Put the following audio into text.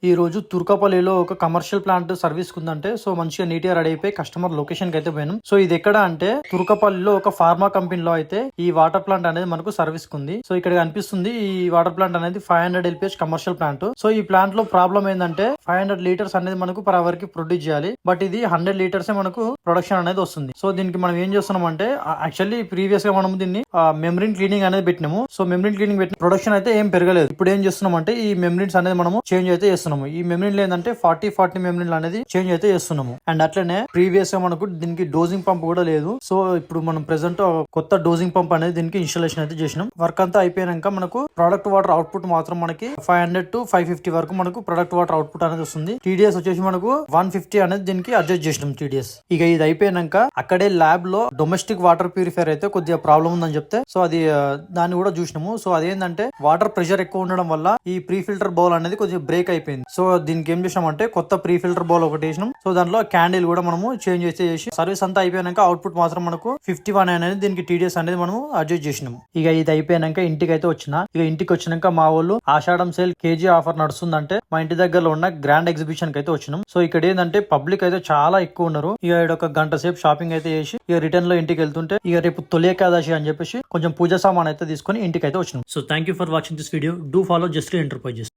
ఈ రోజు తుర్కపల్లిలో ఒక కమర్షియల్ ప్లాంట్ సర్వీస్ ఉందంటే సో మంచిగా నీట్ గా రెడీ అయిపోయి కస్టమర్ లొకేషన్ కి అయితే పోయినాం. సో ఇది ఎక్కడ అంటే తుర్కపల్లిలో ఒక ఫార్మా కంపెనీలో అయితే ఈ వాటర్ ప్లాంట్ అనేది మనకు సర్వీస్ ఉంది. సో ఇక్కడ కనిపిస్తుంది ఈ వాటర్ ప్లాంట్ అనేది 500 LPH కమర్షియల్ ప్లాంట్. సో ఈ ప్లాంట్ లో ప్రాబ్లం ఏంటంటే 500 లీటర్స్ అనేది మనకు పర్ అవర్ కి ప్రొడ్యూస్ చేయాలి. బట్ ఇది 100 లీటర్స్ మనకు ప్రొడక్షన్ అనేది వస్తుంది. సో దీనికి మనం ఏం చేస్తున్నాం అంటే యాక్చువల్లీ ప్రీవియస్ గా మనం దీన్ని మెమ్రిన్ క్లీనింగ్ అనేది పెట్టినాము. సో మెమ్రిన్ క్లీనింగ్ పెట్టిన ప్రొడక్షన్ అయితే ఏం పెరగలేదు. ఇప్పుడు ఏం చేస్తున్నాం అంటే ఈ మెమ్రిన్స్ అనేది మనము చేంజ్ అయితే చేస్తున్నాము. ఈ మెమ్రిన్ ఏంటంటే 40 మెమ్రిన్ అనేది చేంజ్ అయితే చేస్తున్నాము. అండ్ అట్లనే ప్రీవియస్ గా మనకు దీనికి డోజింగ్ పంప్ కూడా లేదు. సో ఇప్పుడు మనం ప్రెసెంట్ కొత్త డోజింగ్ పంప్ అనేది దీనికి ఇన్స్టాలేషన్ అయితే చేసినాం. వర్క్ అంతా అయిపోయాక మనకు ప్రొడక్ట్ వాటర్ అవుట్పుట్ మాత్రం మనకి 500 to 550 వరకు మనకు ప్రొడక్ట్ వాటర్ అవుట్పుట్ అనేది వస్తుంది. TDS వచ్చేసి మనకు 150 అనేది దీనికి అడ్జస్ట్ చేసినాం TDS. ఇక ఇది అయిపోయాక అక్కడే ల్యాబ్ లో డొమెస్టిక్ వాటర్ ప్యూరిఫైర్ అయితే కొద్దిగా ప్రాబ్లం ఉందని చెప్తే సో అది దాన్ని కూడా చూసినాము. సో అదేంటంటే వాటర్ ప్రెషర్ ఎక్కువ ఉండడం వల్ల ఈ ప్రీ ఫిల్టర్ బౌల్ అనేది కొద్దిగా బ్రేక్ అయిపోయింది. సో దీనికి ఏం చేసినామంటే కొత్త ప్రీ ఫిల్టర్ బౌల్ ఒకటి వేసినాం. సో దాంట్లో క్యాండిల్ కూడా మనము చేంజ్ చేసి సర్వీస్ అంతా అయిపోయాక అవుట్పుట్ మాత్రం మనకు 51 అనేది దీనికి TDS అనేది మనం అడ్జస్ట్ చేసినాం. ఇక ఇది అయిపోయాక ఇంటికి అయితే వచ్చిన. ఇక ఇంటికి వచ్చినాక మా వాళ్ళు ఆషాఢం సేల్ కేజీ ఆఫర్ నడుస్తుందంటే మా ఇంటి దగ్గరలో ఉన్న గ్రాండ్ ఎగ్జిబిషన్ కి అయితే వచ్చినాం. సో ఇక్కడ ఏంటంటే పబ్లిక్ అయితే చాలా ఎక్కువ ఉన్నారు. ఇక ఒక గంట సేపు షాపింగ్ అయితే చేసి ఇక రిటర్న్ లో ఇంటికి వెళ్తుంటే ఇక రేపు తొలి ఏకాదశి అని చెప్పేసి కొంచెం పూజ సామాన్ అయితే తీసుకొని ఇంటికి అయితే వచ్చినాం. So thank you for watching this video. Do follow just enterprises.